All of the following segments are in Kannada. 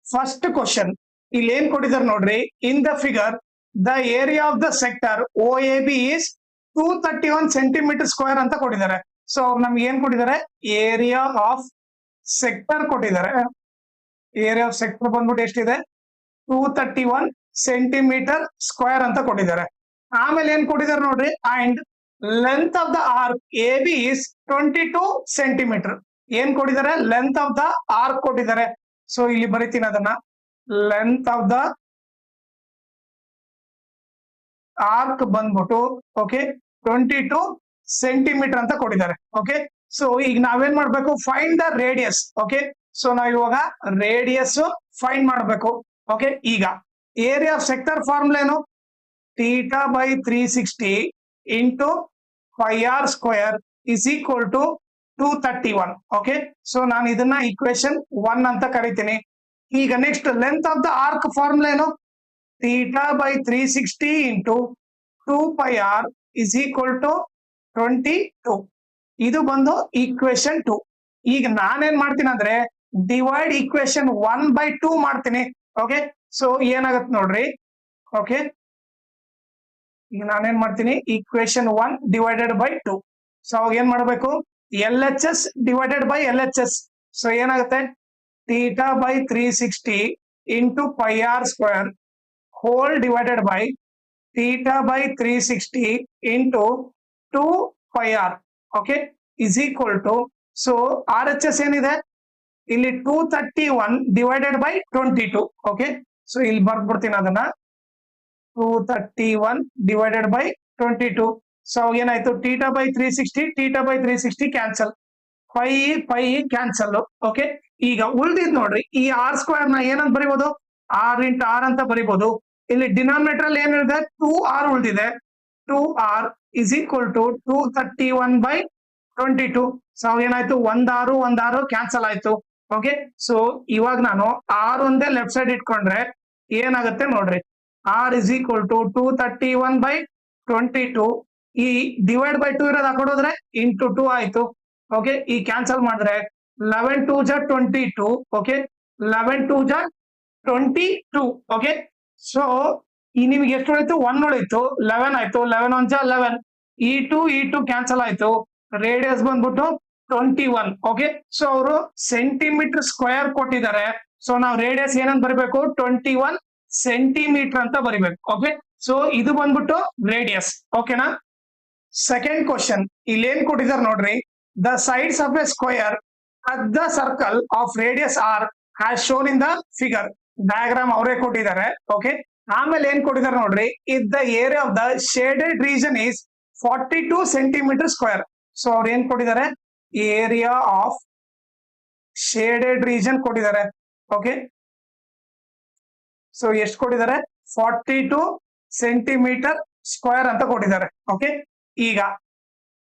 ಫಸ್ಟ್ ಕ್ವಶನ್ ಇಲ್ಲಿ ಏನ್ ಕೊಟ್ಟಿದ್ದಾರೆ ನೋಡ್ರಿ. In the figure the area of the sector O A B is 231 centimetre square ಅಂತ ಕೊಟ್ಟಿದ್ದಾರೆ. ಸೊ ನಮ್ಗೆ ಏನ್ ಕೊಟ್ಟಿದ್ದಾರೆ, ಏರಿಯಾ ಆಫ್ ಸೆಕ್ಟರ್ ಕೊಟ್ಟಿದ್ದಾರೆ. ಏರಿಯಾ ಆಫ್ ಸೆಕ್ಟರ್ ಬಂದ್ಬಿಟ್ಟು ಎಷ್ಟಿದೆ, 231 ಸೆಂಟಿಮೀಟರ್ ಸ್ಕ್ವೇರ್ ಅಂತ ಕೊಟ್ಟಿದ್ದಾರೆ. ಆಮೇಲೆ ಏನ್ ಕೊಟ್ಟಿದ್ದಾರೆ ನೋಡ್ರಿ, and length of the arc A B is 22 centimetre. ಏನ್ ಕೊಟ್ಟಿದ್ದಾರೆ, ಲೆಂತ್ ಆಫ್ ದ ಆರ್ಕ್ ಕೊಟ್ಟಿದ್ದಾರೆ. ಸೊ ಇಲ್ಲಿ ಬರೀತೀನಿ ಅದನ್ನ, ಲೆಂತ್ ಆಫ್ ದ ಆರ್ಕ್ ಬಂದ್ಬಿಟ್ಟು ಓಕೆ 22 ಸೆಂಟಿಮೀಟರ್ ಅಂತ ಕೊಟ್ಟಿದ್ದಾರೆ. ಓಕೆ, ಸೊ ಈಗ ನಾವೇನ್ ಮಾಡ್ಬೇಕು, find the radius. Okay, so ನಾವ್ ಇವಾಗ ರೇಡಿಯಸ್ ಫೈಂಡ್ ಮಾಡ್ಬೇಕು. ಓಕೆ, ಈಗ ಏರಿಯಾ ಆಫ್ ಸೆಕ್ಟರ್ ಫಾರ್ಮುಲಾ ಏನು, theta by 360 into 5r square is equal to 231. Okay, so ನಾನು ಇದನ್ನ ಇಕ್ವೇಶನ್ 1 ಅಂತ ಕರಿತೀನಿ. ಈಗ next length of the arc formula ಏನು, theta by 360 into 2πr is equal to 22. ಇದು ಬಂದು ಈಕ್ವೇಶನ್ 2. ಈಗ ನಾನೇನ್ ಮಾಡ್ತೀನಿ ಅಂದ್ರೆ ಡಿವೈಡ್ ಈಕ್ವೇಶನ್ 1/2 ಮಾಡ್ತೀನಿ. ಓಕೆ, ಸೊ ಏನಾಗತ್ತೆ ನೋಡ್ರಿ. ಓಕೆ, ಈಗ ನಾನೇನ್ ಮಾಡ್ತೀನಿ, ಈಕ್ವೇಶನ್ 1 ಡಿವೈಡೆಡ್ ಬೈ 2. ಸೊ ಅವಾಗ ಏನ್ ಮಾಡ್ಬೇಕು, L H S divided by L H S. So ಏನಾಗುತ್ತೆ, theta by 360 into 5r square whole divided by theta by 360 into 2πr. Okay, is equal to, so R H S ಏನಿದೆ ಇಲ್ಲಿ 231 ಡಿವೈಡೆಡ್ ಬೈ 22. ಓಕೆ, ಸೊ ಇಲ್ಲಿ ಬರ್ಬಿಡ್ತೀನಿ ಅದನ್ನ, 231 ಡಿವೈಡೆಡ್ ಬೈ 22. ಸೊ ಏನಾಯ್ತು, theta by 360 cancel, 5 cancel. Okay, ಈಗ ಉಳ್ದಿದ್ ನೋಡ್ರಿ, ಈ ಆರ್ ಸ್ಕ್ವೇರ್ ನ ಏನಂತ ಬರಿಬಹುದು, ಆರ್ ಇಂಟು ಆರ್ ಅಂತ ಬರಿಬಹುದು. ಇಲ್ಲಿ ಡಿನಾಮಿನೇಟರ್ ಅಲ್ಲಿ ಏನಿದೆ, 2r ಉಳ್ದಿದೆ, 2r is equal to 231 by 22. So ಏನಾಯ್ತು, ಒಂದಾರು ಕ್ಯಾನ್ಸಲ್ ಆಯ್ತು. ಓಕೆ, ಸೊ ಇವಾಗ ನಾನು ಆರ್ ಒಂದೇ ಲೆಫ್ಟ್ ಸೈಡ್ ಇಟ್ಕೊಂಡ್ರೆ ಏನಾಗುತ್ತೆ ನೋಡ್ರಿ, r is equal to 231 by 22. ಈ ಡಿವೈಡ್ ಬೈ 2 ಇರೋದು ಹಾಕೊಡೋದ್ರೆ ಇಂಟು 2 ಆಯ್ತು. ಓಕೆ, ಈ ಕ್ಯಾನ್ಸಲ್ ಮಾಡಿದ್ರೆ 11 2 ಜ 22. ಓಕೆ, 11 2 ಜ 22. ಓಕೆ, ಸೊ ಈ ನಿಮ್ಗೆ ಎಷ್ಟು ಉಳಿತು, 1 ಉಳಿತು, 11 ಆಯ್ತು, 11 1 ಜ 11, ಈ 2 ಕ್ಯಾನ್ಸಲ್ ಆಯ್ತು, ರೇಡಿಯಸ್ ಬಂದ್ಬಿಟ್ಟು 21. ಓಕೆ, ಸೊ ಅವರು ಸೆಂಟಿಮೀಟರ್ ಸ್ಕ್ವೇರ್ ಕೊಟ್ಟಿದ್ದಾರೆ. ಸೊ ನಾವು ರೇಡಿಯಸ್ ಏನಂತ ಬರಿಬೇಕು, 21 ಸೆಂಟಿಮೀಟರ್ ಅಂತ ಬರಿಬೇಕು. ಓಕೆ, ಸೊ ಇದು ಬಂದ್ಬಿಟ್ಟು ರೇಡಿಯಸ್. ಓಕೆನಾ. ಸೆಕೆಂಡ್ ಕ್ವಶನ್ ಇಲ್ಲಿ ಏನ್ ಕೊಟ್ಟಿದ್ದಾರೆ ನೋಡ್ರಿ, the sides of A square at the circle of radius R has shown in the figure. Diagram ಅವರೇ ಕೊಟ್ಟಿದ್ದಾರೆ. ಓಕೆ, ಆಮೇಲೆ ಏನ್ ಕೊಟ್ಟಿದ್ದಾರೆ ನೋಡ್ರಿ, if the area of the shaded region is 42 centimetre square. So ಅವ್ರು ಏನ್ ಕೊಟ್ಟಿದ್ದಾರೆ, ಏರಿಯಾ ಆಫ್ ಶೇಡೆಡ್ ರೀಜನ್ ಕೊಟ್ಟಿದ್ದಾರೆ. ಓಕೆ, ಸೊ ಎಷ್ಟು ಕೊಟ್ಟಿದ್ದಾರೆ, 42 ಸೆಂಟಿಮೀಟರ್ ಸ್ಕ್ವೇರ್ ಅಂತ ಕೊಟ್ಟಿದ್ದಾರೆ. ಓಕೆ, ಈಗ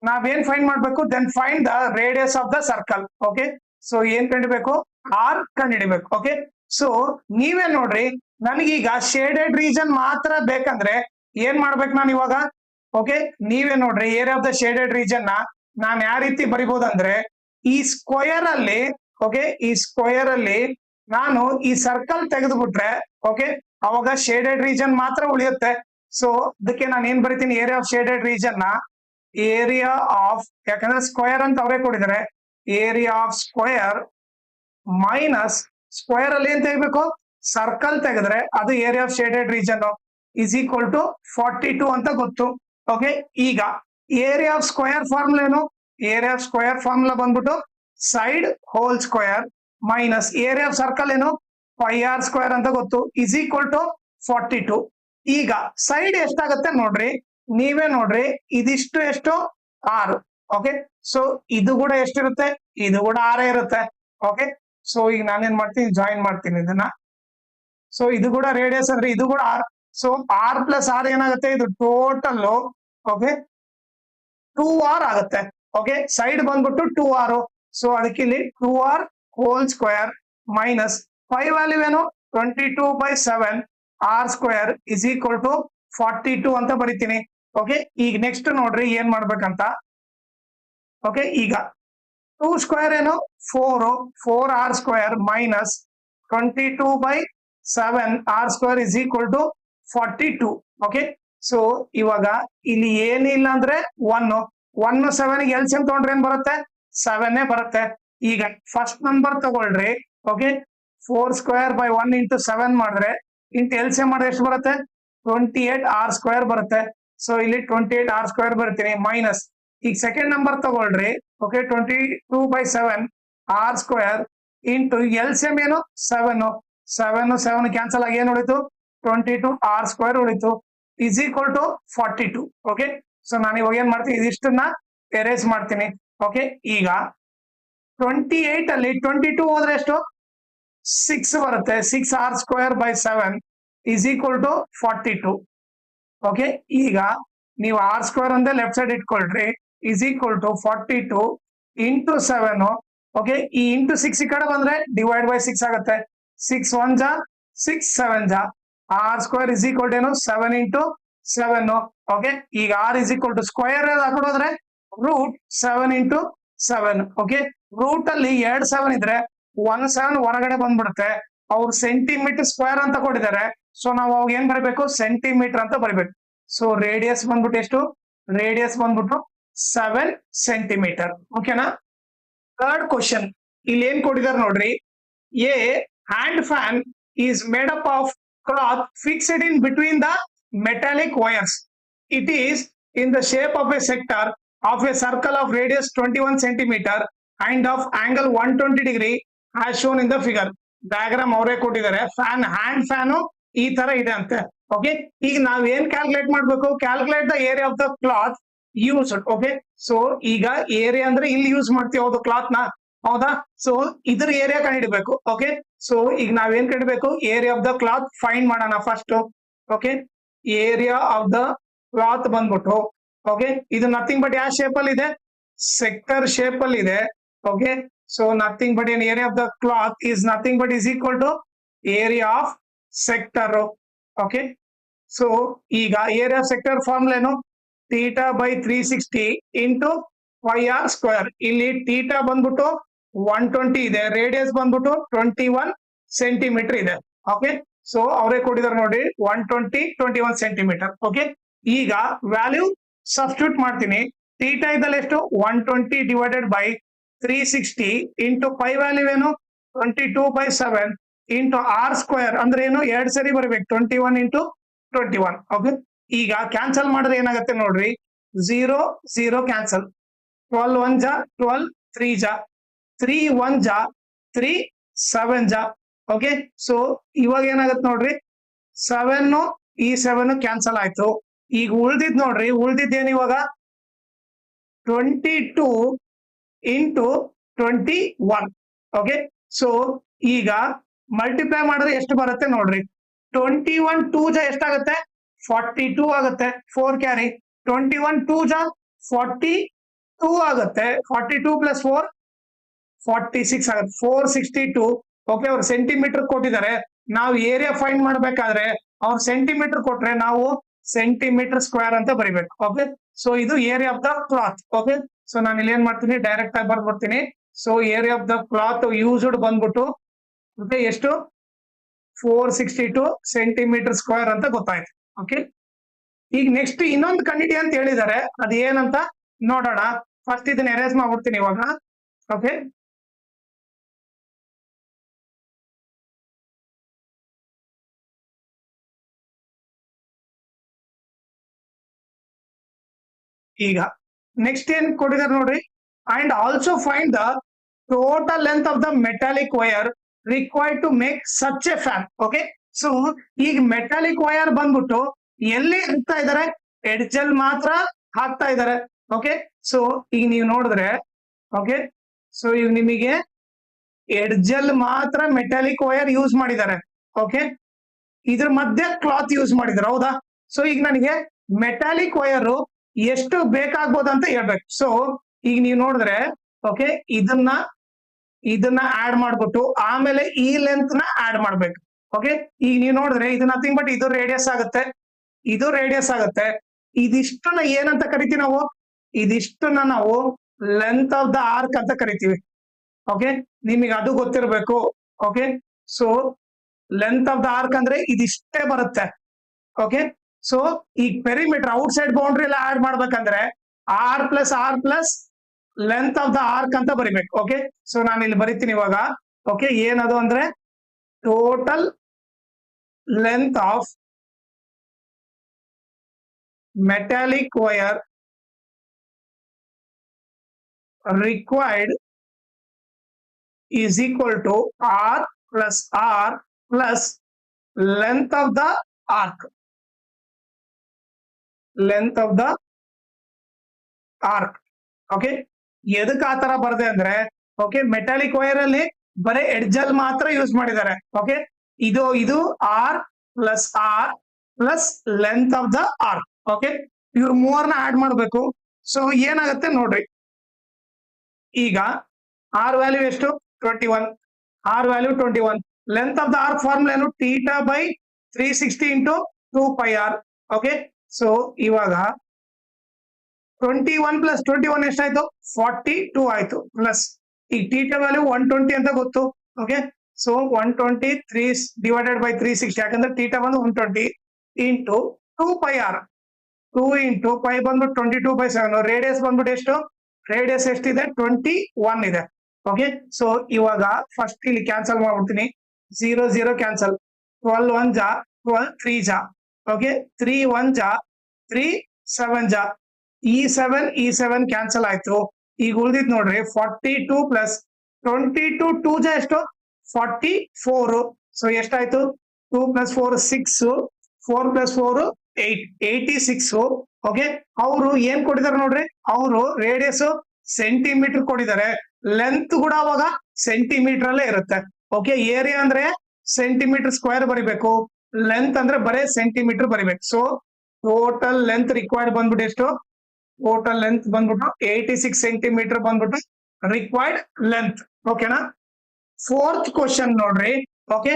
ನಾವೇನ್ ಫೈಂಡ್ ಮಾಡ್ಬೇಕು, then find the radius of the circle. Okay, so ಏನ್ ಕಂಡಿಬೇಕು, ಆರ್ ಕಂಡಿಡಿಬೇಕು. ಓಕೆ, ಸೊ ನೀವೇ ನೋಡ್ರಿ, ನನಗೀಗ ಶೇಡೆಡ್ ರೀಜನ್ ಮಾತ್ರ ಬೇಕಂದ್ರೆ ಏನ್ ಮಾಡ್ಬೇಕು ನಾನು ಇವಾಗ. ಓಕೆ, ನೀವೇ ನೋಡ್ರಿ, area of the shaded region ನ ನಾನ್ ಯಾವ ರೀತಿ ಬರಿಬಹುದಂದ್ರೆ, ಈ ಸ್ಕ್ವೇರ್ ಅಲ್ಲಿ, ಓಕೆ, ಈ ಸ್ಕ್ವೇರ್ ಅಲ್ಲಿ ನಾನು ಈ ಸರ್ಕಲ್ ತೆಗೆದುಬಿಟ್ರೆ, ಓಕೆ, ಅವಾಗ ಶೇಡೆಡ್ ರೀಜನ್ ಮಾತ್ರ ಉಳಿಯುತ್ತೆ. ಸೊ ಅದಕ್ಕೆ ನಾನು ಏನ್ ಬರಿತೀನಿ, ಏರಿಯಾ ಆಫ್ ಶೇಡೆಡ್ ರೀಜನ್ ನ ಏರಿಯಾ ಆಫ್, ಯಾಕಂದ್ರೆ ಸ್ಕ್ವೇರ್ ಅಂತ ಅವರೇ ಕೊಟ್ಟಿದ್ದಾರೆ, area of square minus square ಅಲ್ಲಿ ಏನ್ ತೆಗಿಬೇಕು, ಸರ್ಕಲ್ ತೆಗೆದ್ರೆ ಅದು area of shaded region is equal to 42 ಅಂತ ಗೊತ್ತು. ಓಕೆ, ಈಗ ಏರಿಯಾ ಆಫ್ ಸ್ಕ್ವೇರ್ ಫಾರ್ಮುಲಾ ಏನು, ಏರಿಯಾ ಆಫ್ ಸ್ಕ್ವೇರ್ ಫಾರ್ಮುಲಾ ಬಂದ್ಬಿಟ್ಟು side whole square minus area of circle ಏನು, 5r ಸ್ಕ್ವೇರ್ ಅಂತ ಗೊತ್ತು, ಇಸ್ ಈಕ್ವಲ್ ಟು 42. ಈಗ ಸೈಡ್ ಎಷ್ಟಾಗತ್ತೆ ನೋಡ್ರಿ, ನೀವೇ ನೋಡ್ರಿ, ಇದಿಷ್ಟು ಎಷ್ಟು 6. ಓಕೆ, ಸೊ ಇದು ಕೂಡ ಎಷ್ಟಿರುತ್ತೆ, ಇದು ಕೂಡ 6 ಇರುತ್ತೆ. ಓಕೆ, ಸೊ ಈಗ ನಾನೇನ್ ಮಾಡ್ತೀನಿ, ಜಾಯಿನ್ ಮಾಡ್ತೀನಿ ಇದನ್ನ. ಸೊ ಇದು ಕೂಡ ರೇಡಿಯಸ್ ಅಂದ್ರೆ ಇದು ಕೂಡ r. So r plus r ಏನಾಗುತ್ತೆ, ಇದು ಟೋಟಲ್ ಓಕೆ 2r ಆಗುತ್ತೆ. ಓಕೆ, ಸೈಡ್ ಬಂದ್ಬಿಟ್ಟು 2r. ಸೊ ಅದಕ್ಕೆ ಇಲ್ಲಿ 2r hole square minus 5 value ಏನು, 22/7 r square is equal to 42 ಅಂತ ಬರಿತೀನಿ. ಓಕೆ, ಈಗ ನೆಕ್ಸ್ಟ್ ನೋಡ್ರಿ ಏನ್ ಮಾಡ್ಬೇಕಂತ. ಓಕೆ, ಈಗ 2 ಸ್ಕ್ವೇರ್ ಏನು, 4r square minus 22/7 r square is equal to 42. Okay, so ಇವಾಗ ಇಲ್ಲಿ ಏನಿಲ್ಲ ಅಂದ್ರೆ 1 7 LCM ತಗೊಂಡ್ರೆ ಏನ್ ಬರುತ್ತೆ 7 ಬರುತ್ತೆ. ಈಗ ಫಸ್ಟ್ ನಂಬರ್ ತಗೊಳ್ರಿ. ಓಕೆ, 4 square by 1 into 7 ಮಾಡಿದ್ರೆ ಇಂಟು LCM ಮಾಡಿದ್ರೆ ಎಷ್ಟು ಬರುತ್ತೆ 28 r square ಬರುತ್ತೆ. ಸೊ ಇಲ್ಲಿ 28 r square ಬರ್ತೀನಿ ಮೈನಸ್. ಈಗ ಸೆಕೆಂಡ್ ನಂಬರ್ ತಗೊಳ್ರಿ. Okay, 22/7 r square into LCM ಏನು 7 ಕ್ಯಾನ್ಸಲ್ ಆಗಿ ಏನ್ ಉಳಿತು 22 r square ಉಳಿತು is equal to 42. Okay, so ನಾನು ಇವಾಗ ಏನ್ ಮಾಡ್ತೀನಿ ಇದಿಷ್ಟನ್ನ ಎರೇಸ್ ಮಾಡ್ತೀನಿ. ಓಕೆ, ಈಗ 28 ಅಲ್ಲಿ 22 ಹೋದ್ರೆ ಎಷ್ಟು 6 ಬರುತ್ತೆ. 6 r square by 7 is equal to 42. Okay, ಈಗ ನೀವು r square ಅಂದ್ರೆ ಲೆಫ್ಟ್ ಸೈಡ್ ಇಟ್ಕೊಳ್ರಿ is equal to 42 into 7. Okay, ಈ ಇಂಟು 6 ಈ ಕಡೆ ಬಂದ್ರೆ ಡಿವೈಡ್ ಬೈ 6 ಆಗುತ್ತೆ. 6 1 ಜಾ 6 7 ಜಾ r square is equal to ಏನು 7 into 7. ಓಕೆ, ಈಗ r is equal to square ಹಾಕೋದ್ರೆ ರೂಟ್ 7 into 7. ಓಕೆ, ರೂಟ್ ಅಲ್ಲಿ 2 7 ಇದ್ರೆ 1 7 ಹೊರಗಡೆ ಬಂದ್ಬಿಡುತ್ತೆ. ಅವ್ರು ಸೆಂಟಿಮೀಟರ್ ಸ್ಕ್ವೇರ್ ಅಂತ ಕೊಟ್ಟಿದ್ದಾರೆ. ಸೊ ನಾವು ಅವಾಗ ಏನ್ ಬರಬೇಕು ಸೆಂಟಿಮೀಟರ್ ಅಂತ ಬರಬೇಕು. ಸೊ ರೇಡಿಯಸ್ ಬಂದ್ಬಿಟ್ಟು ಎಷ್ಟು ರೇಡಿಯಸ್ ಬಂದ್ಬಿಟ್ಟು 7 ಸೆಂಟಿಮೀಟರ್. ಓಕೆನಾ. ಥರ್ಡ್ ಕ್ವಶನ್ ಇಲ್ಲಿ ಏನ್ ಕೊಟ್ಟಿದ್ದಾರೆ ನೋಡ್ರಿ. A hand fan is made up of cloth fixed in between the metallic wires. It is in the shape of a sector of a circle of radius 21 centimeter and of angle 120 degree as shown in the figure. Diagram ಅವರೇ ಕೊಟ್ಟಿದ್ದಾರೆ. ಫ್ಯಾನ್ ಹ್ಯಾಂಡ್ ಫ್ಯಾನ್ ಈ ತರ ಇದೆ ಅಂತೆ. ಓಕೆ, ಈಗ ನಾವ್ ಏನ್ ಕ್ಯಾಲ್ಕುಲೇಟ್ ಮಾಡ್ಬೇಕು calculate the area of the cloth used. Okay, so ಈಗ ಏರಿಯಾ ಅಂದ್ರೆ ಇಲ್ಲಿ ಯೂಸ್ ಮಾಡ್ತೀವಿ ಹೌದು ಕ್ಲಾತ್ ನ, ಹೌದಾ. ಸೊ ಇದ್ರ ಏರಿಯಾ ಕಂಡಿಡ್ಬೇಕು. ಓಕೆ, ಸೊ ಈಗ ನಾವೇನ್ ಕಂಡಿಡ್ಬೇಕು area of the cloth find ಮಾಡೋಣ first. Okay, area of the cloth ಬಂದ್ಬಿಟ್ಟು ಓಕೆ ಇದು ನಥಿಂಗ್ ಬಟ್ ಯಾವ ಶೇಪ್ ಅಲ್ಲಿ ಇದೆ ಸೆಕ್ಟರ್ ಶೇಪ್ ಅಲ್ಲಿ ಇದೆ. ಓಕೆ, ಸೊ ನಥಿಂಗ್ ಬಟ್ ಏನ್ area of the cloth is nothing but is equal to area of sector. Okay, so ಈಗ ಏರಿಯಾ ಆಫ್ ಸೆಕ್ಟರ್ ಫಾರ್ಮುಲಾ ಏನು theta by 360 into pi R square. ಇಲ್ಲಿ ಥೀಟಾ ಬಂದ್ಬಿಟ್ಟು 120 ಇದೆ, ರೇಡಿಯಸ್ ಬಂದ್ಬಿಟ್ಟು 21 ಸೆಂಟಿಮೀಟರ್ ಇದೆ. ಓಕೆ, ಸೊ ಅವರೇ ಕೊಟ್ಟಿದ್ದಾರೆ ನೋಡಿ 120 21 ಸೆಂಟಿಮೀಟರ್. ಓಕೆ, ಈಗ ವ್ಯಾಲ್ಯೂ ಸಬ್ಸ್ಟಿಟ್ಯೂಟ್ ಮಾಡ್ತೀನಿ. ಥೀಟಾ ಇದ್ದಲ್ಲಿ ಎಷ್ಟು 120 divided by 360 into pi value ಏನು 22/7 ಇಂಟು ಆರ್ ಸ್ಕ್ವೇರ್ ಅಂದ್ರೆ ಏನು 2 ಸರಿ ಬರ್ಬೇಕು 21 ಇಂಟು 21. ಓಕೆ, ಈಗ ಕ್ಯಾನ್ಸಲ್ ಮಾಡಿದ್ರೆ ಏನಾಗುತ್ತೆ ನೋಡ್ರಿ 0 0 ಕ್ಯಾನ್ಸಲ್. 12 1 ಜಾ 12 3 ಜಾ 3 1 ಜಾ 3 7 ಜಾ. ಓಕೆ, ಸೊ ಇವಾಗ ಏನಾಗತ್ತೆ ನೋಡ್ರಿ 7 ಈ 7 ಕ್ಯಾನ್ಸಲ್ ಆಯ್ತು. ಈಗ ಉಳ್ದಿದ್ ನೋಡ್ರಿ ಉಳ್ದಿದ್ದೇನು ಇವಾಗ 22 ಇಂಟು 21. ಓಕೆ, ಸೊ ಈಗ ಮಲ್ಟಿಪ್ಲೈ ಮಾಡಿದ್ರೆ ಎಷ್ಟು ಬರುತ್ತೆ ನೋಡ್ರಿ 21 2 ಜಾ ಎಷ್ಟಾಗುತ್ತೆ 42 ಆಗುತ್ತೆ. 4 ಕ್ಯಾರಿ 21 2 ಜಾ 42 ಆಗುತ್ತೆ. 42 ಪ್ಲಸ್ 4 46 ಆಗುತ್ತೆ 462. ಓಕೆ, ಅವ್ರು ಸೆಂಟಿಮೀಟರ್ ಕೊಟ್ಟಿದ್ದಾರೆ. ನಾವು ಏರಿಯಾ ಫೈಂಡ್ ಮಾಡ್ಬೇಕಾದ್ರೆ ಅವ್ರು ಸೆಂಟಿಮೀಟರ್ ಕೊಟ್ರೆ ನಾವು ಸೆಂಟಿಮೀಟರ್ ಸ್ಕ್ವೇರ್ ಅಂತ ಬರಿಬೇಕು. ಓಕೆ, ಸೊ ಇದು area of the cloth. Okay, so ನಾನು ಇಲ್ಲಿ ಏನ್ ಮಾಡ್ತೀನಿ ಡೈರೆಕ್ಟ್ ಆಗಿ ಬರ್ಬಿಡ್ತೀನಿ. So area of the cloth used ಬಂದ್ಬಿಟ್ಟು ಓಕೆ ಎಷ್ಟು 462 ಸೆಂಟಿಮೀಟರ್ ಸ್ಕ್ವೇರ್ ಅಂತ ಗೊತ್ತಾಯ್ತು. ಓಕೆ, ಈಗ ನೆಕ್ಸ್ಟ್ ಇನ್ನೊಂದು ಕಂಡಿಡಿ ಅಂತ ಹೇಳಿದ್ದಾರೆ, ಅದ್ ಏನಂತ ನೋಡೋಣ. ಫಸ್ಟ್ ಇದನ್ನ ಎರೇಸ್ ಮಾಡ್ಬಿಡ್ತೀನಿ ಇವಾಗ. ಓಕೆ, ಈಗ ನೆಕ್ಸ್ಟ್ ಏನ್ ಕೊಟ್ಟಿದ್ದಾರೆ ನೋಡ್ರಿ. And also find the total length of the metallic wire required to make such a fan. Okay, so ಈಗ ಮೆಟಾಲಿಕ್ ವೈರ್ ಬಂದ್ಬಿಟ್ಟು ಎಲ್ಲಿ ಹಾಕ್ತಾ ಇದಾರೆ ಎಡ್ಜಲ್ ಮಾತ್ರ ಹಾಕ್ತಾ ಇದಾರೆ. ಓಕೆ, ಸೊ ಈಗ ನೀವು ನೋಡಿದ್ರೆ ಓಕೆ, ಸೊ ಈಗ ನಿಮಗೆ ಎಡ್ಜಲ್ ಮಾತ್ರ ಮೆಟಾಲಿಕ್ ವೈರ್ ಯೂಸ್ ಮಾಡಿದ್ದಾರೆ. ಓಕೆ, ಇದ್ರ ಮಧ್ಯೆ ಕ್ಲಾತ್ ಯೂಸ್ ಮಾಡಿದ್ದಾರೆ, ಹೌದಾ. ಸೊ ಈಗ ನನಗೆ ಮೆಟಾಲಿಕ್ ವೈರ್ ಎಷ್ಟು ಬೇಕಾಗ್ಬೋದು ಅಂತ ಹೇಳ್ಬೇಕು. ಸೊ ಈಗ ನೀವು ನೋಡಿದ್ರೆ ಓಕೆ ಇದನ್ನ ಆಡ್ ಮಾಡ್ಬಿಟ್ಟು ಆಮೇಲೆ ಈ ಲೆಂತ್ ನ ಆಡ್ ಮಾಡ್ಬೇಕು. ಓಕೆ, ಈಗ ನೀವು ನೋಡಿದ್ರೆ ಇದು ನಥಿಂಗ್ ಬಟ್ ಇದು ರೇಡಿಯಸ್ ಆಗುತ್ತೆ, ಇದು ರೇಡಿಯಸ್ ಆಗುತ್ತೆ. ಇದಿಷ್ಟನ್ನ ಏನಂತ ಕರಿತೀವಿ ನಾವು ಇದಿಷ್ಟನ್ನ ನಾವು ಲೆಂತ್ ಆಫ್ ದ ಆರ್ಕ್ ಅಂತ ಕರಿತೀವಿ. ಓಕೆ, ನಿಮಗೆ ಅದು ಗೊತ್ತಿರಬೇಕು. Okay, so length of the arc ಅಂದ್ರೆ ಇದಿಷ್ಟೇ ಬರುತ್ತೆ. ಓಕೆ, ಸೊ ಈ ಪೆರಿಮೀಟರ್ ಔಟ್ ಸೈಡ್ ಬೌಂಡ್ರಿ ಎಲ್ಲ ಆಡ್ ಮಾಡ್ಬೇಕಂದ್ರೆ R+R+ length of the arc ಅಂತ ಬರಿಬೇಕು. ಓಕೆ, ಸೊ ನಾನು ಇಲ್ಲಿ ಬರಿತೀನಿ ಇವಾಗ. ಓಕೆ, ಏನದು ಅಂದ್ರೆ total length of metallic wire required is equal to R+R plus length of the arc. Length of the arc. Okay, ಎದಕ್ಕೆ ಆ ತರ ಬರ್ದೆ ಅಂದ್ರೆ ಓಕೆ ಮೆಟಾಲಿಕ್ ವೈರ್ ಅಲ್ಲಿ ಬರೀ ಎಡ್ಜಲ್ ಮಾತ್ರ ಯೂಸ್ ಮಾಡಿದ್ದಾರೆ. ಓಕೆ, ಇದು R+R plus length of the arc. Okay, ಇವ್ರು ಮೂವರ್ನ ಆಡ್ ಮಾಡ್ಬೇಕು. ಸೊ ಏನಾಗುತ್ತೆ ನೋಡ್ರಿ, ಈಗ ಆರ್ ವ್ಯಾಲ್ಯೂ ಎಷ್ಟು 21, r value 21. Length of the arc formula ಏನು θ/360 ಇಂಟು 2πr. ಓಕೆ, ಸೊ ಇವಾಗ 21 + 21 ಎಷ್ಟಾಯ್ತು 42 ಆಯ್ತು. ಪ್ಲಸ್ ಈ θ ವ್ಯಾಲ್ಯೂ 120 ಅಂತ ಗೊತ್ತು. ಓಕೆ, ಸೊ 123 ಡಿವೈಡೆಡ್ ಬೈ 360, ಯಾಕಂದ್ರೆ θ ಬಂದು 120 ಇಂಟು 2πr. 2 ಇಂಟು π ಬಂದ್ಬಿಟ್ಟು 22/7. ರೇಡಿಯಸ್ ಬಂದ್ಬಿಟ್ಟು ಎಷ್ಟು, ರೇಡಿಯಸ್ ಎಷ್ಟಿದೆ 21 ಇದೆ. ಓಕೆ, ಸೊ ಇವಾಗ ಫಸ್ಟ್ ಇಲ್ಲಿ ಕ್ಯಾನ್ಸಲ್ ಮಾಡ್ಬಿಡ್ತೀನಿ. 0 0 ಕ್ಯಾನ್ಸಲ್, 12 1 ಜಾ 12 3 ಜಾ. ಓಕೆ, 3 1 ಜಾ 3 7 ಜಾ, ಈ 7 ಕ್ಯಾನ್ಸಲ್ ಆಯ್ತು. ಈಗ ಉಳಿದಿದ್ ನೋಡ್ರಿ 42 ಪ್ಲಸ್ 22 2 ಜಾ ಎಷ್ಟು 44. ಸೊ ಎಷ್ಟಾಯ್ತು 2 + 4 6, 4 + 4 8, 86. ಓಕೆ, ಅವರು ಏನ್ ಕೊಟ್ಟಿದ್ದಾರೆ ನೋಡ್ರಿ, ಅವರು ರೇಡಿಯಸ್ ಸೆಂಟಿಮೀಟರ್ ಕೊಟ್ಟಿದ್ದಾರೆ, ಲೆಂತ್ ಕೂಡ ಅವಾಗ ಸೆಂಟಿಮೀಟರ್ ಅಲ್ಲೇ ಇರುತ್ತೆ. ಓಕೆ, ಏರಿಯಾ ಅಂದ್ರೆ ಸೆಂಟಿಮೀಟರ್ ಸ್ಕ್ವೇರ್ ಬರಿಬೇಕು, ಲೆಂತ್ ಅಂದ್ರೆ ಬರೇ ಸೆಂಟಿಮೀಟರ್ ಬರಿಬೇಕು. ಸೊ ಟೋಟಲ್ ಲೆಂತ್ ರಿಕ್ವೈರ್ಡ್ ಬಂದ್ಬಿಟ್ಟು ಎಷ್ಟು, ಟೋಟಲ್ ಲೆಂತ್ ಬಂದ್ಬಿಟ್ಟು 86 ಸೆಂಟಿಮೀಟರ್ ಬಂದ್ಬಿಟ್ಟು ರಿಕ್ವೈರ್ಡ್ ಲೆಂತ್. ಓಕೆನಾ. ಫೋರ್ತ್ ಕ್ವಶನ್ ನೋಡ್ರಿ. ಓಕೆ,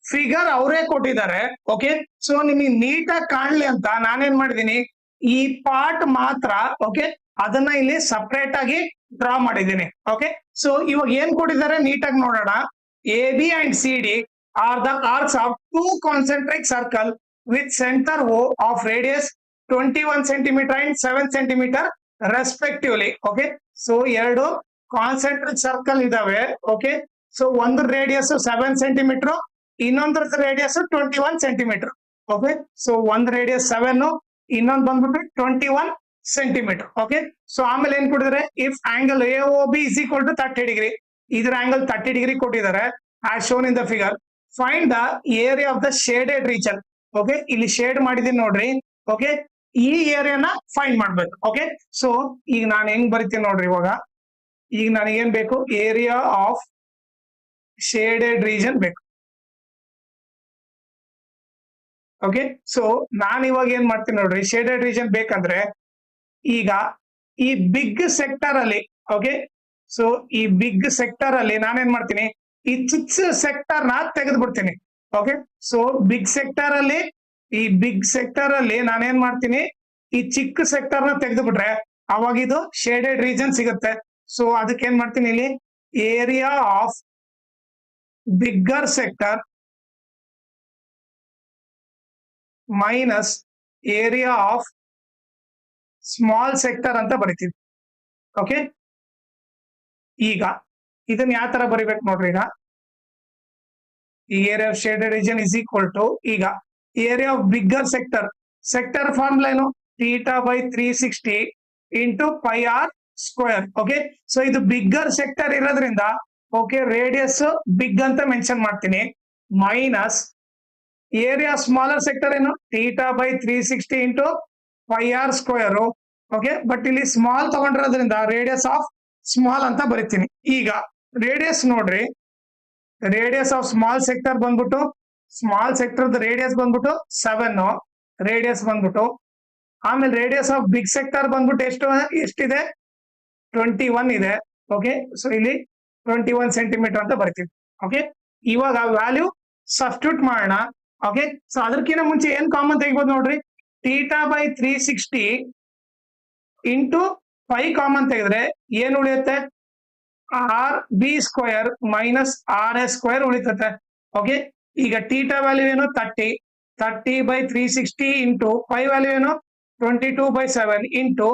ಫಿಗರ್ ಅವರೇ ಕೊಟ್ಟಿದ್ದಾರೆ. ಓಕೆ, ಸೊ ನಿಮಗೆ ನೀಟಾಗಿ ಕಾಣ್ಲಿ ಅಂತ ನಾನೇನ್ ಮಾಡಿದೀನಿ, ಈ ಪಾರ್ಟ್ ಮಾತ್ರ ಓಕೆ ಅದನ್ನ ಇಲ್ಲಿ ಸಪರೇಟ್ ಆಗಿ ಡ್ರಾ ಮಾಡಿದ್ದೀನಿ. ಓಕೆ, ಸೊ ಇವಾಗ ಏನ್ ಕೊಟ್ಟಿದ್ದಾರೆ ನೀಟಾಗಿ ನೋಡೋಣ. AB and CD are the arcs of two concentric circle with center O of radius 21 centimeter and 7 centimeter respectively. Okay, so ಎರಡು ಕಾನ್ಸೆಂಟ್ರಿಕ್ ಸರ್ಕಲ್ ಇದಾವೆ. ಓಕೆ, ಸೊ ಒಂದು ರೇಡಿಯಸ್ 7 ಸೆಂಟಿಮೀಟರ್, ಇನ್ನೊಂದ್ರ ರೇಡಿಯಸ್ 21 ಸೆಂಟಿಮೀಟರ್. ಓಕೆ, ಸೊ ಒಂದ್ ರೇಡಿಯಸ್ 7, ಇನ್ನೊಂದು ಬಂದ್ಬಿಟ್ಟು 21 ಸೆಂಟಿಮೀಟರ್. ಓಕೆ, ಸೊ ಆಮೇಲೆ ಏನ್ ಕೊಟ್ಟಿದ್ದಾರೆ, if angle AOB is equal to 30 degree, ಇದ್ರ ಆಂಗಲ್ 30 ಡಿಗ್ರಿ ಕೊಟ್ಟಿದ್ದಾರೆ as shown in the figure. Find the area of the shaded region. Okay, ಇಲ್ಲಿ ಶೇಡ್ ಮಾಡಿದೀನಿ ನೋಡ್ರಿ. ಓಕೆ, ಈ ಏರಿಯಾನ ಫೈಂಡ್ ಮಾಡ್ಬೇಕು. ಓಕೆ, ಸೊ ಈಗ ನಾನು ಹೆಂಗ್ ಬರಿತೀನಿ ನೋಡ್ರಿ. ಇವಾಗ ಈಗ ನನಗೇನ್ ಬೇಕು, ಏರಿಯಾ ಆಫ್ ಶೇಡೆಡ್ ರೀಜನ್ ಬೇಕು. ಓಕೆ, ಸೊ ನಾನು ಇವಾಗ ಏನ್ ಮಾಡ್ತೀನಿ ನೋಡ್ರಿ, ಶೇಡೆಡ್ ರೀಜನ್ ಬೇಕಂದ್ರೆ ಈಗ ಈ ಬಿಗ್ ಸೆಕ್ಟರ್ ಅಲ್ಲಿ ಓಕೆ, ಸೊ ಈ ಬಿಗ್ ಸೆಕ್ಟರ್ ಅಲ್ಲಿ ನಾನೇನ್ ಮಾಡ್ತೀನಿ, ಈ ಚಿಕ್ಕ ಸೆಕ್ಟರ್ ನ ತೆಗೆದು ಬಿಡ್ತೀನಿ. ಓಕೆ, ಸೊ ಬಿಗ್ ಸೆಕ್ಟರ್ ಅಲ್ಲಿ ನಾನೇನ್ ಮಾಡ್ತೀನಿ, ಈ ಚಿಕ್ಕ ಸೆಕ್ಟರ್ ನ ತೆಗೆದು ಬಿಟ್ರೆ ಅವಾಗ ಇದು ಶೇಡೆಡ್ ರೀಜನ್ ಸಿಗುತ್ತೆ. ಸೊ ಅದಕ್ಕೆ ಏನ್ ಮಾಡ್ತೀನಿ, ಇಲ್ಲಿ area of bigger sector minus area of small sector ಅಂತ ಬರಿತೀವಿ. ಓಕೆ, ಈಗ ಇದನ್ನ ಯಾವ ತರ ಬರಿಬೇಕು ನೋಡ್ರಿ. ಈಗ area of shaded region is equal to, ಈಗ area of bigger sector formula ಏನು, θ/360 ಇಂಟು πr². ಓಕೆ, ಸೊ ಇದು ಬಿಗ್ಗರ್ ಸೆಕ್ಟರ್ ಇರೋದ್ರಿಂದ ಓಕೆ ರೇಡಿಯಸ್ ಬಿಗ್ ಅಂತ ಮೆನ್ಷನ್ ಮಾಡ್ತೀನಿ, ಮೈನಸ್ ಏರಿಯಾ ಸ್ಮಾಲರ್ ಸೆಕ್ಟರ್ ಏನು θ/360 ಇಂಟು πr². ಓಕೆ, ಬಟ್ ಇಲ್ಲಿ ಸ್ಮಾಲ್ ತಗೊಂಡಿರೋದ್ರಿಂದ ರೇಡಿಯಸ್ ಆಫ್ ಸ್ಮಾಲ್ ಅಂತ ಬರಿತೀನಿ. ಈಗ ರೇಡಿಯಸ್ ನೋಡ್ರಿ, ರೇಡಿಯಸ್ ಆಫ್ ಸ್ಮಾಲ್ ಸೆಕ್ಟರ್ ಬಂದ್ಬಿಟ್ಟು, ಸ್ಮಾಲ್ ಸೆಕ್ಟರ್ ರೇಡಿಯಸ್ ಬಂದ್ಬಿಟ್ಟು 7 ರೇಡಿಯಸ್ ಬಂದ್ಬಿಟ್ಟು, ಆಮೇಲೆ ರೇಡಿಯಸ್ ಆಫ್ ಬಿಗ್ ಸೆಕ್ಟರ್ ಬಂದ್ಬಿಟ್ಟು ಎಷ್ಟಿದೆ 21 ಇದೆ. ಓಕೆ, ಸೊ ಇಲ್ಲಿ 21 ಸೆಂಟಿಮೀಟರ್ ಅಂತ ಬರ್ತೀವಿ. ಓಕೆ, ಇವಾಗ ವ್ಯಾಲ್ಯೂ ಸಬ್ಸ್ಟಿಟ್ಯೂಟ್ ಮಾಡೋಣ. ಓಕೆ, ಸೊ ಅದಕ್ಕಿಂತ ಮುಂಚೆ ಏನ್ ಕಾಮನ್ ತೆಗಿಬೋದು ನೋಡ್ರಿ, θ/360 ಇಂಟು π ಕಾಮನ್ ತೆಗೆದ್ರೆ ಏನ್ ಉಳಿಯುತ್ತೆ, RB² ಮೈನಸ್ RS² ಉಳಿತತೆ. ಓಕೆ ಈಗ ಟೀಟಾ ವ್ಯಾಲ್ಯೂ ಏನು 30/360 ಇಂಟು ಪೈ ವ್ಯಾಲ್ಯೂ ಏನು 22/7 ಇಂಟು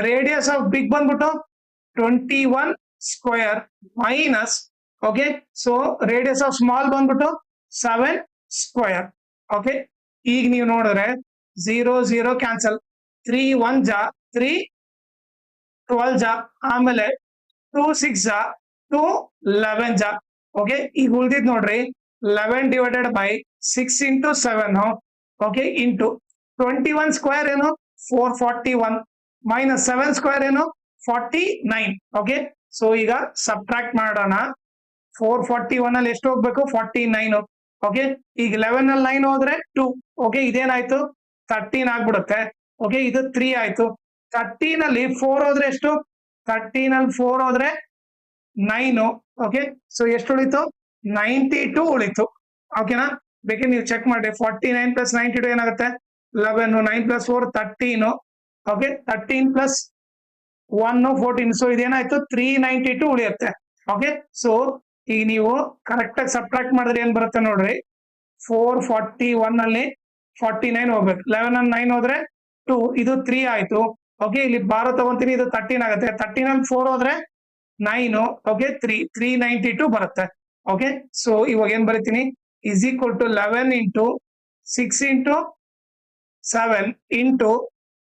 ರೇಡಿಯಸ್ ಆಫ್ ಬಿಗ್ ಬಂದ್ಬಿಟ್ಟು 21 square minus okay so radius of small ಬಂದ್ಬಿಟ್ಟು 7 ಸ್ಕ್ವೇರ್. ಓಕೆ ಈಗ ನೀವು ನೋಡಿದ್ರೆ 0 0 ಕ್ಯಾನ್ಸಲ್, 3 1 ಜಾ 3 12 ಜಾ, ಆಮೇಲೆ 2 6 ಜಾ 2 11 ಜಾ. ಓಕೆ ಈಗ ಉಳ್ದಿದ್ ನೋಡ್ರಿ 11 divided by 6 into 7 okay into 21 square ಏನು 441 ಮೈನಸ್ 7 ಸ್ಕ್ವೇರ್ ಏನು 49. ಓಕೆ ಸೊ ಈಗ ಸಬ್ಟ್ರಾಕ್ಟ್ ಮಾಡೋಣ. 441 ಅಲ್ಲಿ ಎಷ್ಟು ಹೋಗ್ಬೇಕು 49. ಓಕೆ ಈಗ 11 ಅಲ್ಲಿ 9 ಹೋದ್ರೆ 2. ಓಕೆ ಇದೇನಾಯ್ತು 13 ಆಗ್ಬಿಡುತ್ತೆ. ಓಕೆ ಇದು 3 ಆಯ್ತು. 13 ಅಲ್ಲಿ 4 ಹೋದ್ರೆ ಎಷ್ಟು 13 ಅಲ್ಲಿ 4 ಹೋದ್ರೆ 9. ಓಕೆ ಸೊ ಎಷ್ಟು ಉಳಿತು 92 ಉಳಿತು. ಓಕೆನಾ ಬೇಕಿದ್ರೆ ನೀವು ಚೆಕ್ ಮಾಡಿ. 49 ಪ್ಲಸ್ 92 ಏನಾಗುತ್ತೆ 11, 9 ಪ್ಲಸ್ 4 13. Okay 13 plus 1 14. ಸೊ ಇದೇನಾಯ್ತು 392 ಉಳಿಯುತ್ತೆ. ಓಕೆ ಸೊ ಈಗ ನೀವು ಕರೆಕ್ಟ್ ಆಗಿ ಸಬ್ಟ್ರಾಕ್ಟ್ ಮಾಡಿದ್ರೆ ಏನ್ ಬರುತ್ತೆ ನೋಡ್ರಿ 441 ಅಲ್ಲಿ 49 ಹೋಗ್ಬೇಕು. 11 ಅಲ್ಲಿ 9 ಹೋದ್ರೆ 2, ಇದು 3 ಆಯ್ತು. ಓಕೆ ಇಲ್ಲಿ ಬಾರೋ ತಗೊಂತೀನಿ, ಇದು 13 ಆಗುತ್ತೆ. 13 ಅಲ್ಲಿ 4 ಹೋದ್ರೆ 9. ಓಕೆ 392 ಬರುತ್ತೆ. ಓಕೆ ಸೊ ಇವಾಗ ಏನ್ ಬರೀತೀನಿ is equal to 11 into 6 into 7 into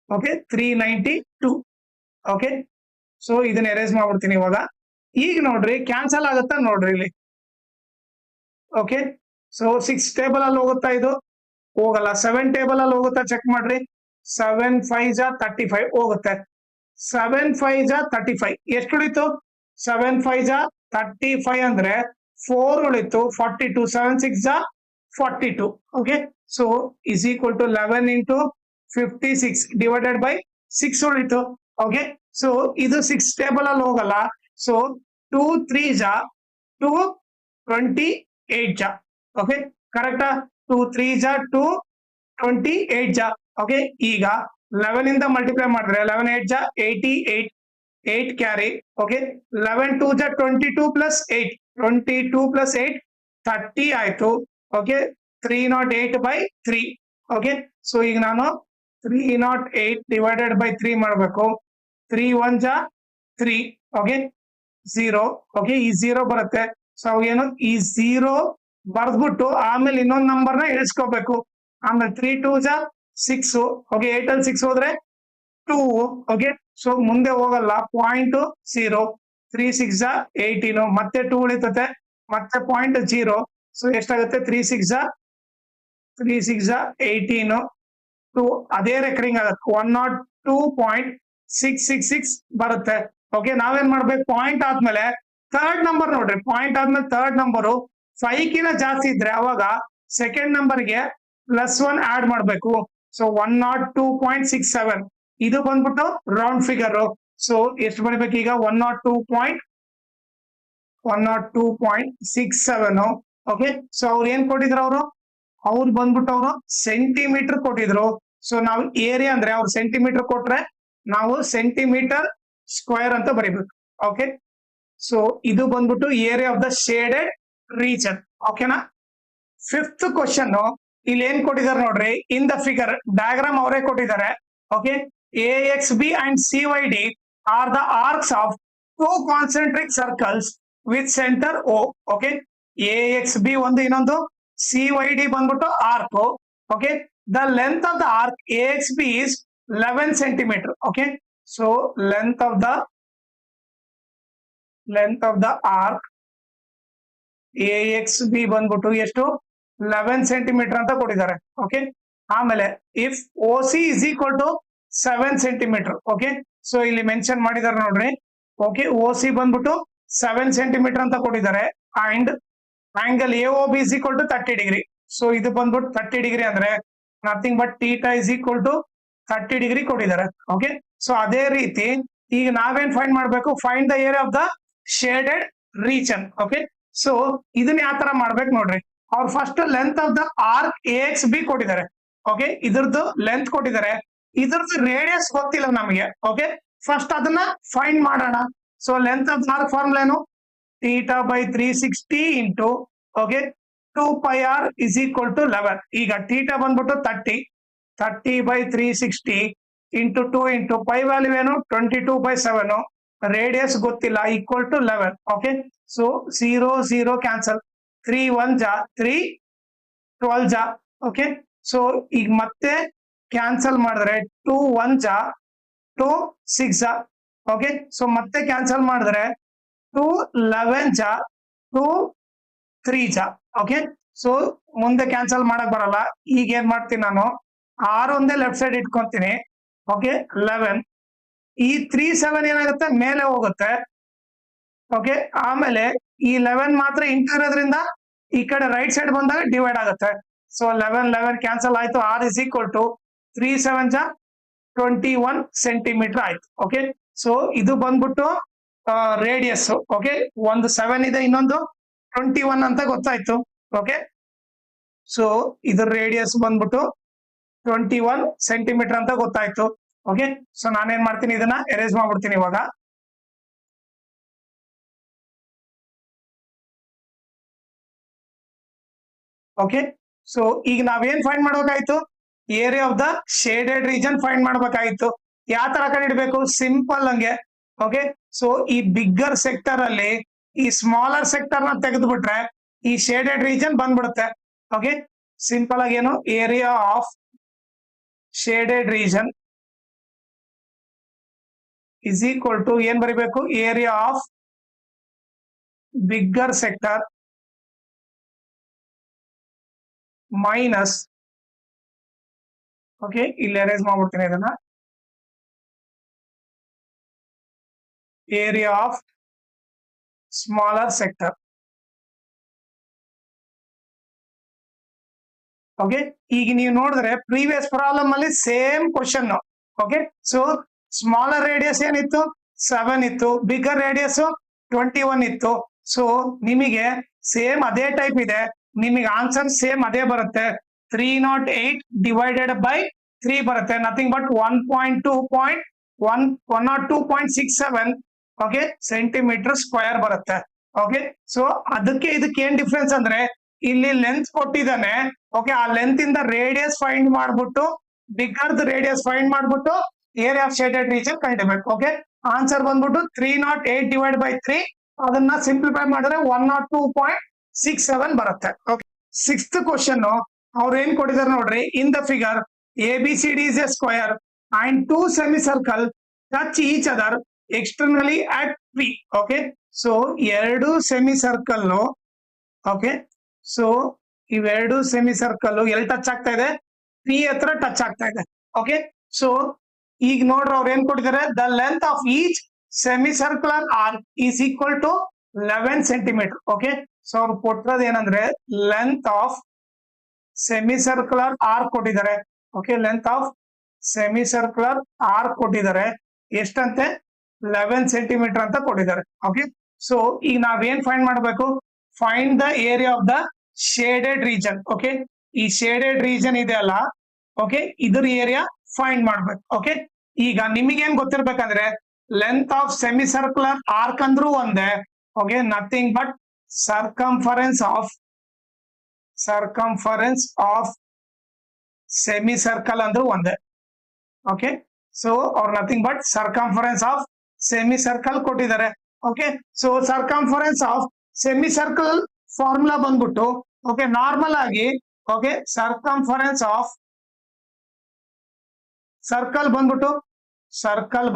okay 392. Okay so ಇದನ್ನ ಎರೇಸ್ ಮಾಡ್ಬಿಡ್ತೀನಿ ಇವಾಗ. ಈಗ ನೋಡ್ರಿ ಕ್ಯಾನ್ಸಲ್ ಆಗುತ್ತಾ ನೋಡ್ರಿ ಇಲ್ಲಿ. ಓಕೆ ಸೊ 6 ಟೇಬಲ್ ಅಲ್ಲಿ ಹೋಗುತ್ತಾ ಇದು ಹೋಗಲ್ಲ. 7 ಟೇಬಲ್ ಅಲ್ಲಿ ಹೋಗುತ್ತಾ ಚೆಕ್ ಮಾಡ್ರಿ. 7 5 ಜಾ 35 ಹೋಗುತ್ತೆ. 7 5 ಜಾ 35 ಎಷ್ಟು ಉಳಿತು 7 5 ಜಾ 35 ಅಂದ್ರೆ 4 ಉಳಿತು 42. 7 6 ಜಾ 42. Okay so is equal to 11 into 56 divided by 6 ಉಳಿತು. ಓಕೆ ಸೊ ಇದು 6 ಟೇಬಲ್ ಅಲ್ಲಿ ಹೋಗಲ್ಲ. ಸೊ 2 3 ಜಾ 2 28 ಜಾ. ಓಕೆ ಕರೆಕ್ಟಾ 2 3 ಜಾ 2 28 ಜಾ. ಓಕೆ ಈಗ 11 ಇಂದ ಮಲ್ಟಿಪ್ಲೈ ಮಾಡಿದ್ರೆ 11 8 ಜಾ 88, 8 ಕ್ಯಾರಿ. ಓಕೆ 11 2 ಜಾ 22 ಪ್ಲಸ್ 8, 22 ಪ್ಲಸ್ 8 30 ಆಯ್ತು. ಓಕೆ 308/3. ಓಕೆ ಸೊ ಈಗ ನಾನು 308 ಡಿವೈಡೆಡ್ ಬೈ 3 ಮಾಡಬೇಕು. 3 1 ಜಾ 3. ಓಕೆ 0. ಓಕೆ ಈ 0 ಬರುತ್ತೆ. ಸೊ ಏನು ಈ 0 ಬರ್ದ್ಬಿಟ್ಟು ಆಮೇಲೆ ಇನ್ನೊಂದು ನಂಬರ್ನ ಇಳಿಸ್ಕೋಬೇಕು. ಆಮೇಲೆ 3 2 ಜಾ 6. ಓಕೆ 8 ಅಲ್ಲಿ 6 ಹೋದ್ರೆ 2. ಓಕೆ ಸೊ ಮುಂದೆ ಹೋಗಲ್ಲ 0.0. 3 6 ಜಾ 18 ಮತ್ತೆ 2 ಉಳಿತತೆ ಮತ್ತೆ 0.0. ಸೊ ಎಷ್ಟಾಗುತ್ತೆ 3 6 ಜಾ 18 2 ಅದೇ ರೆಕರಿಂಗ್ ಆಗುತ್ತೆ 102.666 ಬರುತ್ತೆ. ಓಕೆ ನಾವೇನ್ ಮಾಡ್ಬೇಕು ಪಾಯಿಂಟ್ ಆದ್ಮೇಲೆ ಥರ್ಡ್ ನಂಬರ್ ನೋಡ್ರಿ. ಪಾಯಿಂಟ್ ಆದ್ಮೇಲೆ ಥರ್ಡ್ ನಂಬರು 5 ಕಿನ ಜಾಸ್ತಿ ಇದ್ರೆ ಅವಾಗ ಸೆಕೆಂಡ್ ನಂಬರ್ಗೆ +1 ಆಡ್ ಮಾಡ್ಬೇಕು. ಸೊ 102.67 ಇದು ಬಂದ್ಬಿಟ್ಟು ರೌಂಡ್ ಫಿಗರ್. ಸೊ ಎಷ್ಟು ಬರೀಬೇಕು ಈಗ 102.67. ಓಕೆ ಸೊ ಅವ್ರು ಏನ್ ಕೊಟ್ಟಿದ್ರು ಅವ್ರು ಬಂದ್ಬಿಟ್ಟು ಅವರು ಸೆಂಟಿಮೀಟರ್ ಕೊಟ್ಟಿದ್ರು. ಸೊ ನಾವು ಏರಿಯಾ ಅಂದ್ರೆ ಅವ್ರು ಸೆಂಟಿಮೀಟರ್ ಕೊಟ್ರೆ ನಾವು ಸೆಂಟಿಮೀಟರ್ ಸ್ಕ್ವೇರ್ ಅಂತ ಬರೀಬೇಕು. ಓಕೆ ಸೊ ಇದು ಬಂದ್ಬಿಟ್ಟು area of the shaded region. ಓಕೆನಾ 5th ಕ್ವಶನ್ ಇಲ್ಲಿ ಏನ್ ಕೊಟ್ಟಿದ್ದಾರೆ ನೋಡ್ರಿ. ಇನ್ ದ ಫಿಗರ್ ಡಯಾಗ್ರಾಮ್ ಅವರೇ ಕೊಟ್ಟಿದ್ದಾರೆ. Okay AXB and CYD are the arcs of 2 concentric circles with center O. Okay AXB ಒಂದು ಇನ್ನೊಂದು CYD ಬಂದ್ಬಿಟ್ಟು arc. Okay the length of the arc AXB is 11 centimeter. Okay so length of the arc AXB ಬಂದ್ಬಿಟ್ಟು ಎಷ್ಟು 11 centimeter ಅಂತ ಕೊಟ್ಟಿದ್ದಾರೆ. ಓಕೆ ಆಮೇಲೆ if OC is equal to 7 centimeter. Okay so ಇಲ್ಲಿ ಮೆನ್ಷನ್ ಮಾಡಿದ್ದಾರೆ ನೋಡ್ರಿ. ಓಕೆ OC ಬಂದ್ಬಿಟ್ಟು 7 centimeter ಅಂತ ಕೊಟ್ಟಿದ್ದಾರೆ. And angle AOB is equal to 30 degree. So ಇದು ಬಂದ್ಬಿಟ್ಟು 30 degree ಅಂದ್ರೆ nothing but theta is equal to 30 degree ಕೊಟ್ಟಿದ್ದಾರೆ. ಓಕೆ ಸೊ ಅದೇ ರೀತಿ ಈಗ ನಾವೇನ್ ಫೈಂಡ್ ಮಾಡ್ಬೇಕು find the area of the shaded region. Okay so ಇದನ್ನ ಯಾವ ತರ ಮಾಡ್ಬೇಕು ನೋಡ್ರಿ. ಅವ್ರು first length of the arc AXB ಕೊಟ್ಟಿದ್ದಾರೆ. ಓಕೆ ಇದ್ರದ್ದು ಲೆಂತ್ ಕೊಟ್ಟಿದ್ದಾರೆ, ಇದ್ರದ್ದು ರೇಡಿಯಸ್ ಗೊತ್ತಿಲ್ಲ ನಮಗೆ. ಓಕೆ ಫಸ್ಟ್ ಅದನ್ನ ಫೈಂಡ್ ಮಾಡೋಣ. So length of the arc formula ಏನು θ/360 into okay 2πr is equal to 11. ಈಗ theta ಬಂದ್ಬಿಟ್ಟು 30 by 360 into 2 into pi value ಏನು 22/7 ರೇಡಿಯಸ್ ಗೊತ್ತಿಲ್ಲ equal to 11. Okay, so 0 cancel, 3 1 ಜಾ 3 12 ಜಾ. ಓಕೆ, ಸೊ ಈಗ ಮತ್ತೆ ಕ್ಯಾನ್ಸಲ್ ಮಾಡಿದ್ರೆ 2 1 ಜಾ 2 6 ಜಾ. ಓಕೆ, ಸೊ ಮತ್ತೆ ಕ್ಯಾನ್ಸಲ್ ಮಾಡಿದ್ರೆ 2 11 ಜಾ 2 3 ಜಾ. ಓಕೆ, ಸೊ ಮುಂದೆ ಕ್ಯಾನ್ಸಲ್ ಮಾಡಕ್ ಬರಲ್ಲ. ಈಗ ಏನ್ ಮಾಡ್ತೀನಿ ನಾನು, 6 ಒಂದೇ ಲೆಫ್ಟ್ ಸೈಡ್ ಇಟ್ಕೊಂತೀನಿ. ಓಕೆ, 11 ಈ 3 7 ಏನಾಗುತ್ತೆ ಮೇಲೆ ಹೋಗುತ್ತೆ. ಓಕೆ, ಆಮೇಲೆ ಈ 11 ಮಾತ್ರ ಇಂಟು ಇರೋದ್ರಿಂದ ಈ ಕಡೆ ರೈಟ್ ಸೈಡ್ ಬಂದಾಗ ಡಿವೈಡ್ ಆಗುತ್ತೆ. ಸೊ 11 ಕ್ಯಾನ್ಸಲ್ ಆಯ್ತು. r is equal to 3 7 ಜಾ 21 ಸೆಂಟಿಮೀಟರ್ ಆಯ್ತು. ಓಕೆ, ಸೊ ಇದು ಬಂದ್ಬಿಟ್ಟು ರೇಡಿಯಸ್. ಓಕೆ, ಒಂದು 7 ಇದೆ, ಇನ್ನೊಂದು 21 ಅಂತ ಗೊತ್ತಾಯ್ತು. ಓಕೆ, ಸೊ ಇದ್ರ ರೇಡಿಯಸ್ ಬಂದ್ಬಿಟ್ಟು 21 ಸೆಂಟಿಮೀಟರ್ ಅಂತ ಗೊತ್ತಾಯ್ತು. ಓಕೆ, ಸೊ ನಾನೇನ್ ಮಾಡ್ತೀನಿ, ಇದನ್ನ ಎರೇಸ್ ಮಾಡ್ಬಿಡ್ತೀನಿ ಇವಾಗ. ಓಕೆ, ಸೊ ಈಗ ನಾವೇನ್ ಫೈಂಡ್ ಮಾಡ್ಬೇಕಾಯ್ತು, area of the shaded region find ಮಾಡ್ಬೇಕಾಯ್ತು. ಯಾವ ತರ ಕಂಡಿಡ್ಬೇಕು, ಸಿಂಪಲ್ ಹಂಗೆ. ಓಕೆ, ಸೊ ಈ ಬಿಗ್ಗರ್ ಸೆಕ್ಟರ್ ಅಲ್ಲಿ ಈ ಸ್ಮಾಲರ್ ಸೆಕ್ಟರ್ ನ ತೆಗೆದುಬಿಟ್ರೆ ಈ ಶೇಡೆಡ್ ರೀಜನ್ ಬಂದ್ಬಿಡುತ್ತೆ. ಓಕೆ, ಸಿಂಪಲ್ ಆಗಿ ಏನು, area of shaded region is equal to ಏನ್ ಬರಿಬೇಕು, area of bigger sector minus. Okay, ಇಲ್ಲಿ ಅರೇಂಜ್ ಮಾಡ್ಬಿಡ್ತೀನಿ ಇದನ್ನ, area of smaller sector. Okay, ಈಗ ನೀವು ನೋಡಿದ್ರೆ ಪ್ರೀವಿಯಸ್ ಪ್ರಾಬ್ಲಮ್ ಅಲ್ಲಿ same question. Okay, so smaller radius ಏನಿತ್ತು 7 ಇತ್ತು, ಬಿಗ್ಗರ್ ರೇಡಿಯಸ್ 21 ಇತ್ತು. ಸೊ ನಿಮಗೆ ಸೇಮ್ ಅದೇ ಟೈಪ್ ಇದೆ, ನಿಮಗೆ ಆನ್ಸರ್ ಸೇಮ್ ಅದೇ ಬರುತ್ತೆ. 308 ಡಿವೈಡೆಡ್ ಬೈ 3 ಬರುತ್ತೆ, nothing but 102.67 okay centimetre square ಬರುತ್ತೆ. ಓಕೆ, ಸೊ ಅದಕ್ಕೆ ಇದಕ್ಕೆ ಏನ್ ಡಿಫ್ರೆನ್ಸ್ ಅಂದ್ರೆ, ಇಲ್ಲಿ ಲೆಂತ್ ಕೊಟ್ಟಿದ್ದಾನೆ. ಓಕೆ, ಆ ಲೆಂತ್ ಇಂದ ರೇಡಿಯಸ್ ಫೈಂಡ್ ಮಾಡ್ಬಿಟ್ಟು ಬಿಗ್ಗರ್ ರೇಡಿಯಸ್ ಫೈಂಡ್ ಮಾಡ್ಬಿಟ್ಟು ಏರಿಯಾ ಆಫ್ ಶೇಡೆಡ್ ರೀಜನ್ ಕಂಡಿಡ್ಬೇಕು. ಓಕೆ, ಆನ್ಸರ್ ಬಂದ್ಬಿಟ್ಟು 308 ಡಿವೈಡ್ ಬೈ 3, ಅದನ್ನ ಸಿಂಪ್ಲಿಫೈ ಮಾಡಿದ್ರೆ 102.67 ಬರುತ್ತೆ. ಓಕೆ, 6th ಕ್ವಶನ್ ಅವ್ರು ಏನ್ ಕೊಟ್ಟಿದ್ದಾರೆ ನೋಡ್ರಿ, in the figure ABCD is a square and 2 semicircle touch each other externally at P. Okay, so 2 semicircle. Okay, so ಇವೆರಡು ಸೆಮಿಸರ್ಕಲ್ ಎಲ್ಲಿ ಟಚ್ ಆಗ್ತಾ ಇದೆ, P ಹತ್ರ ಟಚ್ ಆಗ್ತಾ ಇದೆ. ಓಕೆ, ಸೊ ಈಗ ನೋಡ್ರಿ ಅವ್ರು ಏನ್ ಕೊಟ್ಟಿದ್ದಾರೆ, the length of each semicircular arc is equal to 11 centimetre. Okay, so ಅವ್ರು ಕೊಟ್ಟಿರೋದು ಏನಂದ್ರೆ ಲೆಂತ್ ಆಫ್ ಸೆಮಿಸರ್ಕುಲರ್ ಆರ್ಕ್ ಕೊಟ್ಟಿದ್ದಾರೆ. Okay, length of semicircular arc ಕೊಟ್ಟಿದ್ದಾರೆ, ಎಷ್ಟಂತೆ 11 ಸೆಂಟಿಮೀಟರ್ ಅಂತ ಕೊಟ್ಟಿದ್ದಾರೆ. ಓಕೆ, ಸೊ ಈಗ ನಾವೇನ್ ಫೈಂಡ್ ಮಾಡಬೇಕು, find the area of the shaded region. Okay, ಈ ಶೇಡೆಡ್ ರೀಜನ್ ಇದೆ ಅಲ್ಲ, ಓಕೆ, ಇದ್ರ ಏರಿಯಾ ಫೈಂಡ್ ಮಾಡ್ಬೇಕು. ಓಕೆ, ಈಗ ನಿಮಗೇನ್ ಗೊತ್ತಿರ್ಬೇಕಂದ್ರೆ ಲೆಂತ್ ಆಫ್ ಸೆಮಿಸರ್ಕುಲರ್ ಆರ್ಕ್ ಅಂದ್ರೂ ಒಂದೇ. Okay, nothing but circumference of semicircle ಅಂದ್ರೂ ಒಂದೇ. ಓಕೆ, ಸೊ ಅವ್ರು nothing but circumference of semicircle ಕೊಟ್ಟಿದ್ದಾರೆ. Okay, so circumference of semicircle formula ಬಂದ್ಬಿಟ್ಟು, ಓಕೆ, ನಾರ್ಮಲ್ ಆಗಿ, ಓಕೆ, ಸರ್ಕಂಫರೆನ್ಸ್ ಆಫ್ ಸರ್ಕಲ್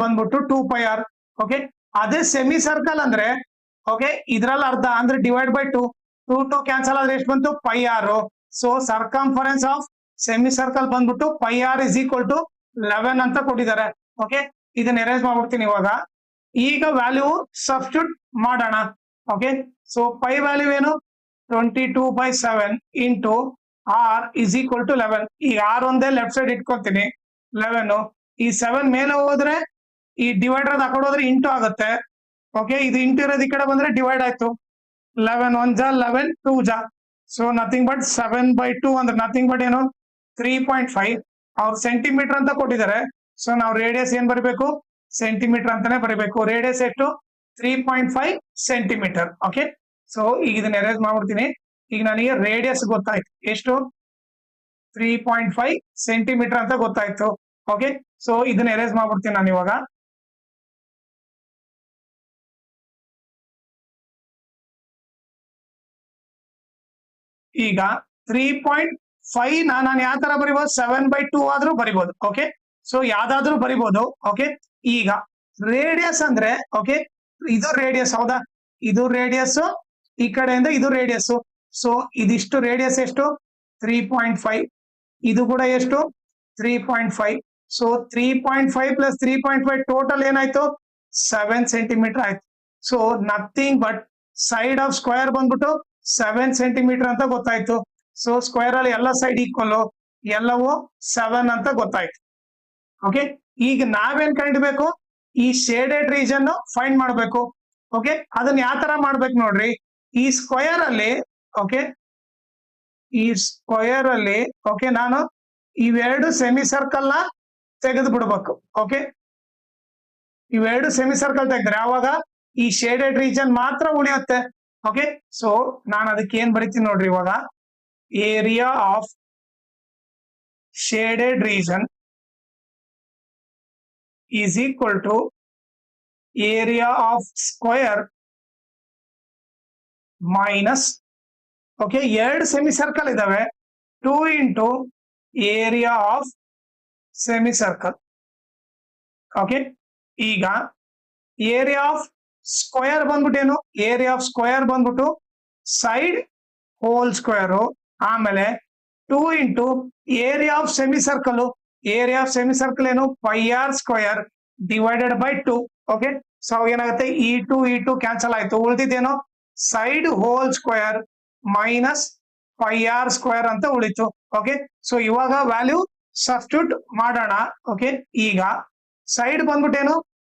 ಬಂದ್ಬಿಟ್ಟು 2πr. ಓಕೆ, ಅದೇ ಸೆಮಿ ಸರ್ಕಲ್ ಅಂದ್ರೆ, ಓಕೆ, ಇದ್ರಲ್ಲಿ ಅರ್ಧ ಅಂದ್ರೆ ಡಿವೈಡ್ ಬೈ 2 ಕ್ಯಾನ್ಸಲ್ ಆದ್ರೆ ಎಷ್ಟು ಬಂತು, πr. So circumference of semi circle ಬಂದ್ಬಿಟ್ಟು πr is equal to 11 ಅಂತ ಕೊಟ್ಟಿದ್ದಾರೆ. ಓಕೆ, ಇದನ್ನ ಎರೇಂಜ್ ಮಾಡ್ಬಿಡ್ತೀನಿ ಇವಾಗ. ಈಗ ವ್ಯಾಲ್ಯೂ ಸಬ್ಸ್ಟಿಟ್ಯೂಟ್ ಮಾಡೋಣ. ಓಕೆ, ಸೊ ಪೈ ವ್ಯಾಲ್ಯೂ ಏನು 22/7 into r is equal to 11. ಈಗ r ಒಂದೇ ಲೆಫ್ಟ್ ಸೈಡ್ ಇಟ್ಕೊತೀನಿ, 11. ಈ 7 ಮೇಲೆ ಹೋದ್ರೆ ಈ ಡಿವೈಡರ್ ಆ ಕಡೆ ಹೋದ್ರೆ ಇಂಟು ಆಗುತ್ತೆ. ಓಕೆ, ಇದು ಇಂಟು ಇರೋದು ಈ ಕಡೆ ಬಂದ್ರೆ ಡಿವೈಡ್ ಆಯ್ತು. 11 1 ಜಾ 11 2 ಜಾ, ಸೊ ನಥಿಂಗ್ ಬಟ್ 7/2 ಅಂದ್ರೆ ನಥಿಂಗ್ ಬಟ್ ಏನು 3.5. ಅವ್ರು ಸೆಂಟಿಮೀಟರ್ ಅಂತ ಕೊಟ್ಟಿದ್ದಾರೆ, ಸೊ ನಾವು ರೇಡಿಯಸ್ ಏನ್ ಬರೀಬೇಕು, ಸೆಂಟಿಮೀಟರ್ ಅಂತಾನೆ ಬರೀಬೇಕು. ರೇಡಿಯಸ್ ಎಷ್ಟು 3.5 ಸೆಂಟಿಮೀಟರ್. ಓಕೆ, ಸೊ ಈಗ ಇದನ್ನ ಎರೇಂಜ್ ಮಾಡ್ಬಿಡ್ತೀನಿ. ಈಗ ನನಗೆ ರೇಡಿಯಸ್ ಗೊತ್ತಾಯ್ತು, ಎಷ್ಟು 3.5 ಸೆಂಟಿಮೀಟರ್ ಅಂತ ಗೊತ್ತಾಯ್ತು. ಓಕೆ, ಸೊ ಇದನ್ನ ಎರೇಸ್ ಮಾಡ್ಬಿಡ್ತೀನಿ ನಾನು ಇವಾಗ. ಈಗ 3.5 ನಾನು ಯಾವ ತರ ಬರಿಬಹುದು, 7/2 ಆದ್ರೂ ಬರಿಬಹುದು. ಓಕೆ, ಸೊ ಯಾವ್ದಾದ್ರೂ ಬರಿಬಹುದು. ಓಕೆ, ಈಗ ರೇಡಿಯಸ್ ಅಂದ್ರೆ ಓಕೆ ಇದು ರೇಡಿಯಸ್ ಹೌದಾ, ಇದು ರೇಡಿಯಸ್, ಈ ಕಡೆಯಿಂದ ಇದು ರೇಡಿಯಸ್. ಸೊ ಇದಿಷ್ಟು ರೇಡಿಯಸ್ ಎಷ್ಟು 3.5, ಇದು ಕೂಡ ಎಷ್ಟು 3.5. ಸೊ 3.5 ಪ್ಲಸ್ 3.5 ಟೋಟಲ್ ಏನಾಯ್ತು 7 ಸೆಂಟಿಮೀಟರ್ ಆಯ್ತು. So nothing but side of square ಬಂದ್ಬಿಟ್ಟು 7 ಸೆಂಟಿಮೀಟರ್ ಅಂತ ಗೊತ್ತಾಯ್ತು. ಸೊ ಸ್ಕ್ವೇರ್ ಅಲ್ಲಿ ಎಲ್ಲ ಸೈಡ್ ಈಕ್ವಲ್, ಎಲ್ಲವೂ 7 ಅಂತ ಗೊತ್ತಾಯ್ತು. ಓಕೆ, ಈಗ ನಾವೇನ್ ಕಂಡಿಬೇಕು, ಈ ಶೇಡೆಡ್ ರೀಜನ್ ಫೈಂಡ್ ಮಾಡ್ಬೇಕು. ಓಕೆ, ಅದನ್ನ ಯಾವ ತರ ಮಾಡ್ಬೇಕು ನೋಡ್ರಿ, ಈ ಸ್ಕ್ವೇರ್ ಅಲ್ಲಿ ಓಕೆ ಈ ಸ್ಕ್ವೇರ್ ಅಲ್ಲಿ ಓಕೆ ನಾನು ಇವೆರಡು ಸೆಮಿ ಸರ್ಕಲ್ ನ ತೆಗೆದು ಬಿಡ್ಬೇಕು. ಓಕೆ, ಇವೆರಡು ಸೆಮಿ ಸರ್ಕಲ್ ತೆಗೆದ್ರೆ ಅವಾಗ ಈ ಶೇಡೆಡ್ ರೀಜನ್ ಮಾತ್ರ ಉಳಿಯುತ್ತೆ. ಓಕೆ, ಸೊ ನಾನು ಅದಕ್ಕೆ ಏನ್ ಬರಿತೀನಿ ನೋಡ್ರಿ ಇವಾಗ, area of shaded region is equal to area of square minus okay ಎರಡು ಸೆಮಿ ಸರ್ಕಲ್ ಇದಾವೆ 2 into area of semi circle. Okay, ಈಗ ಏರಿಯಾ ಆಫ್ ಸ್ಕ್ವೇರ್ ಬಂದ್ಬಿಟ್ಟು ಏನು, ಏರಿಯಾ ಆಫ್ ಸ್ಕ್ವೇರ್ ಬಂದ್ಬಿಟ್ಟು ಸೈಡ್ ಹೋಲ್ ಸ್ಕ್ವೇರ್, ಆಮೇಲೆ 2 into area of semi circle, area of semi circle ಏನು πr square divided by 2. Okay, so ಏನಾಗುತ್ತೆ ಈ ಟು ಕ್ಯಾನ್ಸಲ್ ಆಯ್ತು, ಉಳಿದಿದ್ದೇನು side whole square minus πr square ಅಂತ ಉಳಿತು. ಓಕೆ, ಸೊ ಇವಾಗ ವ್ಯಾಲ್ಯೂ ಸಬ್ಸ್ಟಿಟ್ಯೂಟ್ ಮಾಡೋಣ. ಓಕೆ, ಈಗ ಸೈಡ್ ಬಂದ್ಬಿಟ್ಟೇನು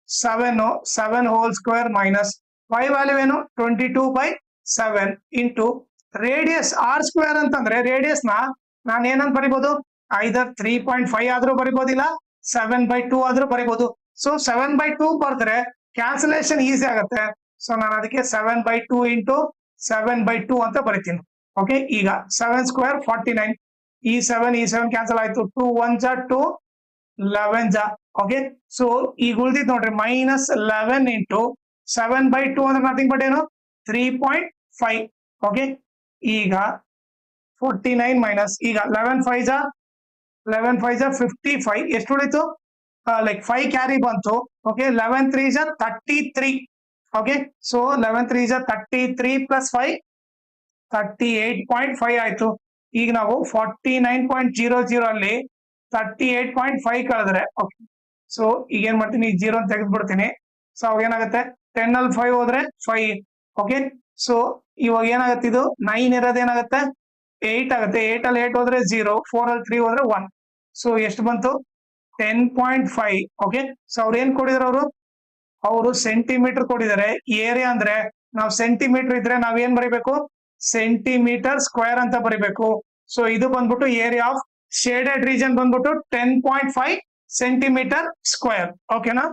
7 whole square minus y value ಏನು 22/7 ಇಂಟು ರೇಡಿಯಸ್ ಆರ್ ಸ್ಕ್ವೇರ್ ಅಂತಂದ್ರೆ ರೇಡಿಯಸ್ ನಾನು ಏನಂತ ಬರಿಬಹುದು, ಐದರ್ 3.5 ಆದ್ರೂ ಬರಿಬೋದಿಲ್ಲ, 7/2 ಆದ್ರೂ ಬರಿಬಹುದು. ಸೊ 7/2 ಬರ್ದ್ರೆ ಕ್ಯಾನ್ಸಲೇಷನ್ ಈಸಿ ಆಗುತ್ತೆ. ಸೊ ನಾನು ಅದಕ್ಕೆ 7/2 ಇಂಟು 7/2 ಅಂತ ಬರಿತೀನಿ. ಓಕೆ, ಈಗ 7 ಸ್ಕ್ವೇರ್ 49, ಈ 7 ಕ್ಯಾನ್ಸಲ್ ಆಯ್ತು, 2 1 2 11 ಓಕೆ, ಸೊ ಈಗ ಉಳಿದಿದ್ ನೋಡ್ರಿ -11 ಇಂಟು 7/2 ಅಂದ್ರೆ ನಥಿಂಗ್ ಬಟ್ ಏನು 3.5. ಓಕೆ, ಈಗ 49 ಮೈನಸ್ ಈಗ 11 5 55, ಎಷ್ಟು ಉಳಿತು ಲೈಕ್ 5 ಕ್ಯಾರಿ ಬಂತು. ಓಕೆ, 11 3 33. ಓಕೆ, ಸೊ 11 3 33 ಪ್ಲಸ್ 5 38.5 ಆಯ್ತು. ಈಗ ನಾವು 49.00 ಅಲ್ಲಿ 38.5 ಕಳೆದ್ರೆ ಓಕೆ, ಸೊ ಈಗ ಏನ್ ಮಾಡ್ತೀನಿ, ಈ 0 ತೆಗೆದು ಬಿಡ್ತೀನಿ. ಸೊ ಅವಾಗ ಏನಾಗುತ್ತೆ 10 ಅಲ್ಲಿ 5 ಹೋದ್ರೆ 5. ಓಕೆ, ಸೊ ಇವಾಗ ಏನಾಗುತ್ತೆ, ಇದು 9 ಇರೋದು ಏನಾಗುತ್ತೆ 8 ಆಗುತ್ತೆ, 8 ಅಲ್ಲಿ 8 ಹೋದ್ರೆ 0, 4 ಅಲ್ಲಿ 3 ಹೋದ್ರೆ 1. ಸೊ ಎಷ್ಟು ಬಂತು 10.5. ಓಕೆ, ಸೊ ಅವ್ರು ಏನ್ ಕೊಡಿದ್ರು, ಅವರು ಸೆಂಟಿಮೀಟರ್ ಕೊಟ್ಟಿದ್ದಾರೆ. ಏರಿಯಾ ಅಂದ್ರೆ ನಾವು ಸೆಂಟಿಮೀಟರ್ ಇದ್ರೆ ನಾವ್ ಏನ್ ಬರಿಬೇಕು, ಸೆಂಟಿಮೀಟರ್ ಸ್ಕ್ವೇರ್ ಅಂತ ಬರಿಬೇಕು. ಸೊ ಇದು ಬಂದ್ಬಿಟ್ಟು ಏರಿಯಾ ಆಫ್ ಶೇಡೆಡ್ ರೀಜನ್ ಬಂದ್ಬಿಟ್ಟು 10.5 ಸೆಂಟಿಮೀಟರ್ ಸ್ಕ್ವೇರ್. ಓಕೆನಾ.